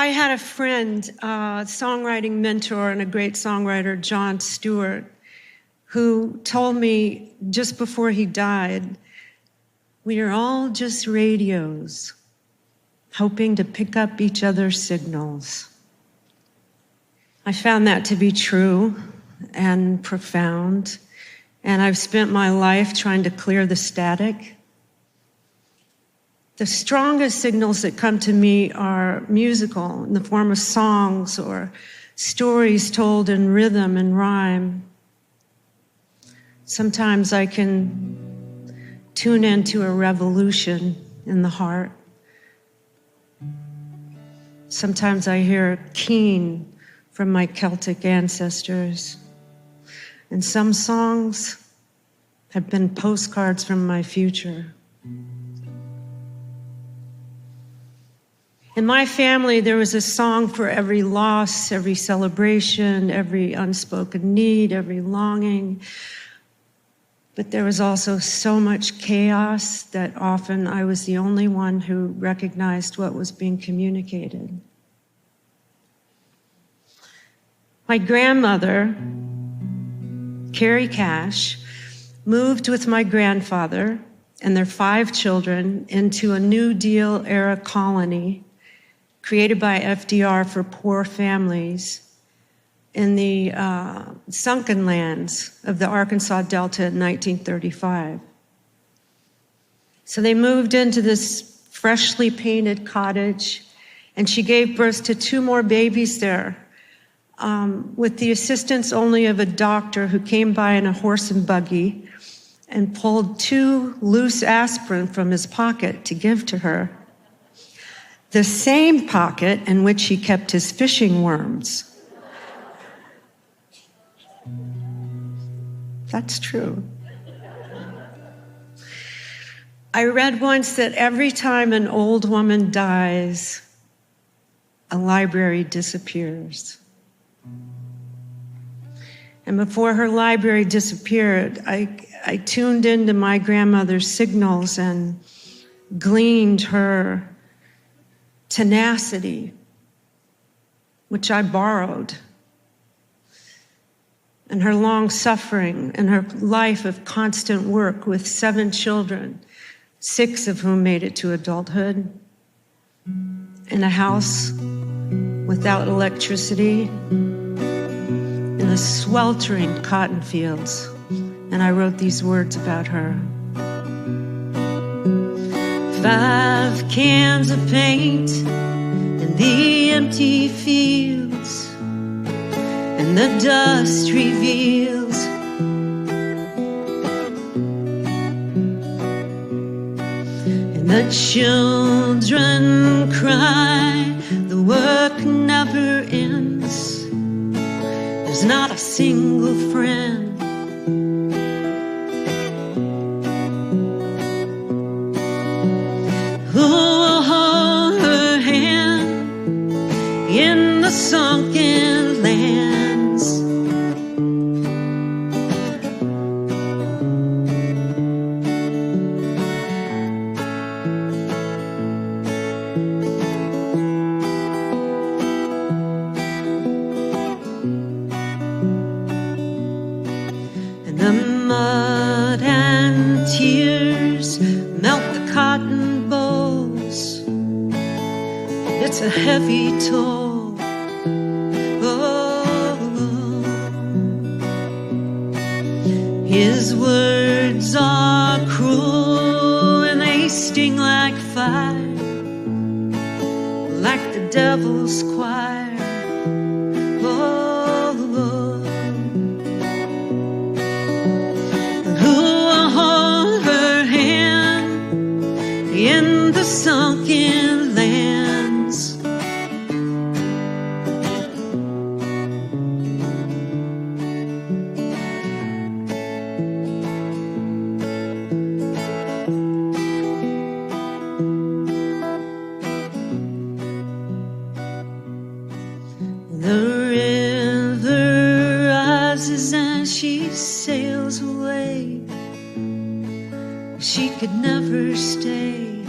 I had a friend, songwriting mentor and a great songwriter, John Stewart, who told me just before he died, we are all just radios, hoping to pick up each other's signals. I found that to be true and profound, and I've spent my life trying to clear the static. The strongest signals that come to me are musical, in the form of songs or stories told in rhythm and rhyme. Sometimes I can tune into a revolution in the heart. Sometimes I hear a keen from my Celtic ancestors. And some songs have been postcards from my future. In my family, there was a song for every loss, every celebration, every unspoken need, every longing. But there was also so much chaos that often I was the only one who recognized what was being communicated. My grandmother, Carrie Cash, moved with my grandfather and their 5 children into a New Deal era colony created by FDR for poor families in the sunken lands of the Arkansas Delta in 1935. So they moved into this freshly painted cottage, and she gave birth to 2 more babies there, with the assistance only of a doctor who came by in a horse and buggy and pulled 2 loose aspirin from his pocket to give to her. The same pocket in which he kept his fishing worms. That's true. I read once that every time an old woman dies, a library disappears. And before her library disappeared, I tuned into my grandmother's signals and gleaned her tenacity, which I borrowed, and her long suffering and her life of constant work with 7 children, 6 of whom made it to adulthood, in a house without electricity, in the sweltering cotton fields. And I wrote these words about her. 5 cans of paint in the empty fields, and the dust reveals and the children cry, the work never ends, there's not a single friend. Who will hold her hand in the sunken lands? And the mud and tears melt the cotton bolls. It's a heavy toll. Oh, his words are cruel and they sting like fire, like the devil's choir. Oh, who will hold her hand in the sunken lands? The river rises and she sails away. She could never stay.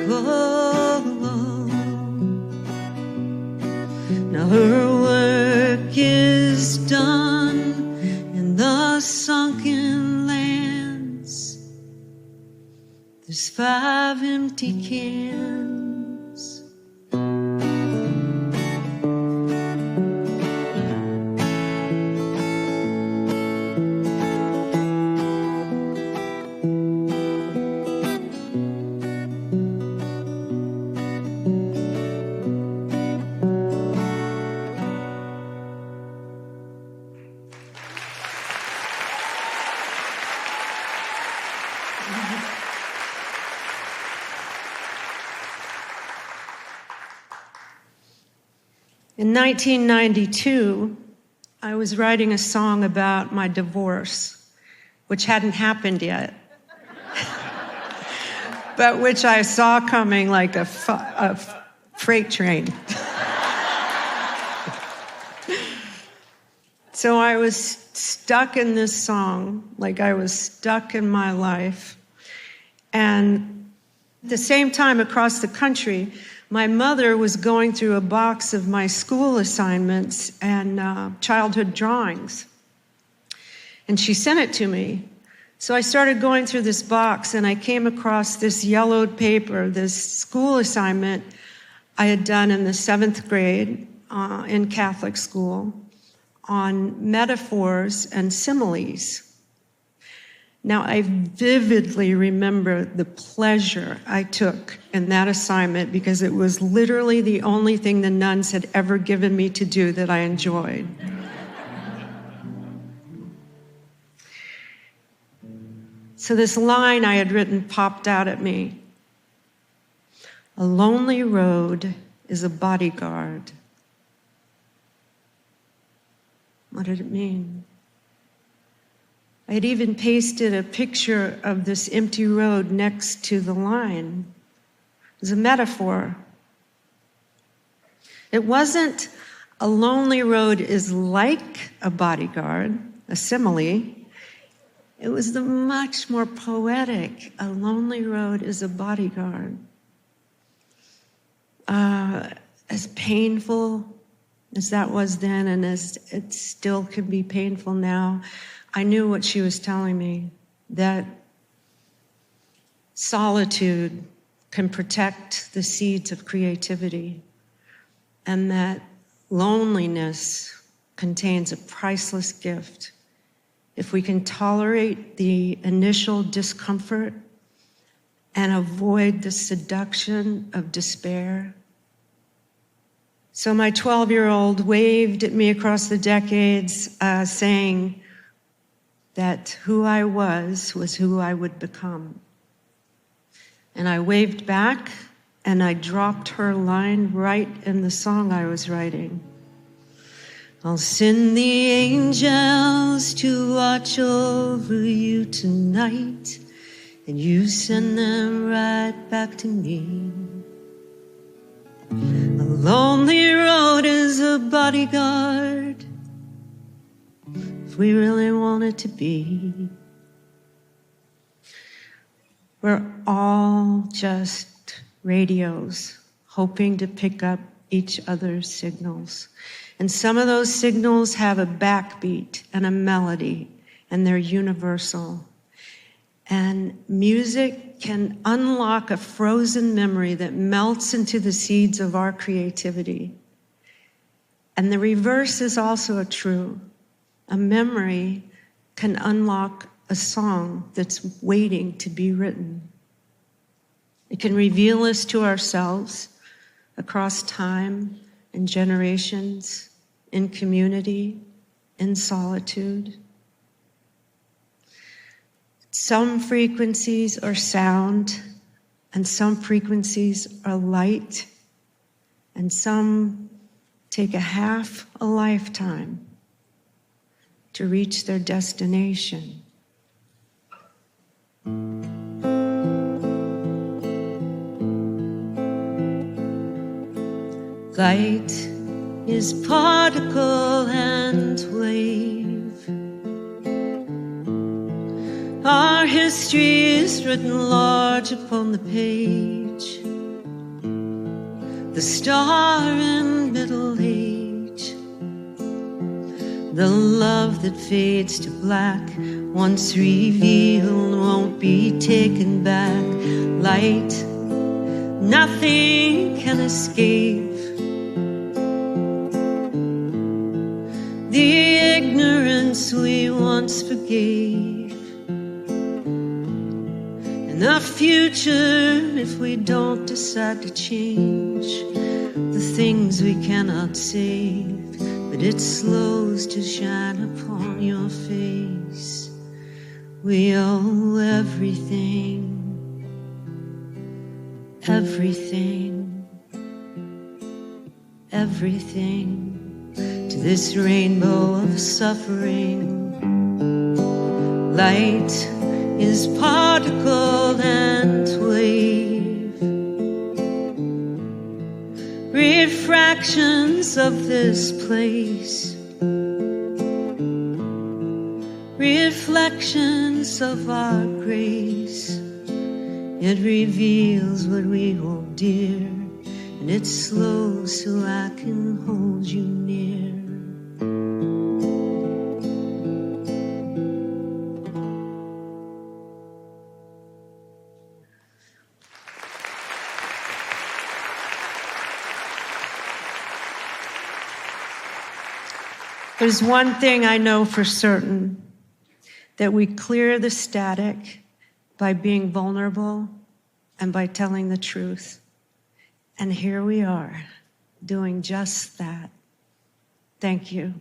Oh, Her work is done in the sunken lands. There's 5 empty cans. In 1992, I was writing a song about my divorce, which hadn't happened yet, but which I saw coming like a freight train. So I was stuck in this song, like I was stuck in my life. And at the same time, across the country, my mother was going through a box of my school assignments and childhood drawings. And she sent it to me. So I started going through this box, and I came across this yellowed paper, this school assignment I had done in the 7th grade in Catholic school on metaphors and similes. Now, I vividly remember the pleasure I took in that assignment because it was literally the only thing the nuns had ever given me to do that I enjoyed. So this line I had written popped out at me. A lonely road is a bodyguard. What did it mean? I had even pasted a picture of this empty road next to the line. It was a metaphor. It wasn't a lonely road is like a bodyguard, a simile. It was the much more poetic, a lonely road is a bodyguard. As painful as that was then, and as it still can be painful now, I knew what she was telling me, that solitude can protect the seeds of creativity, and that loneliness contains a priceless gift. If we can tolerate the initial discomfort and avoid the seduction of despair. So my 12-year-old waved at me across the decades, saying that who I was who I would become. And I waved back, and I dropped her line right in the song I was writing. I'll send the angels to watch over you tonight, and you send them right back to me. A lonely road is a bodyguard, if we really want it to be. We're all just radios, hoping to pick up each other's signals. And some of those signals have a backbeat and a melody, and they're universal. And music can unlock a frozen memory that melts into the seeds of our creativity. And the reverse is also true. A memory can unlock a song that's waiting to be written. It can reveal us to ourselves across time and generations, in community, in solitude. Some frequencies are sound, and some frequencies are light, and some take a half a lifetime to reach their destination. Light is particle and wave. Our history is written large upon the page. The star in middle age. The love that fades to black, once revealed, won't be taken back. Light, nothing can escape. The ignorance we once forgave. And the future, if we don't decide to change the things we cannot save, but it slows to shine upon your face. We owe everything, everything, everything to this rainbow of suffering. Light is particle and wave, refractions of this place, reflections of our grace. It reveals what we hold dear, and it slows so I can hold you near. There's one thing I know for certain, that we clear the static by being vulnerable and by telling the truth. And here we are, doing just that. Thank you.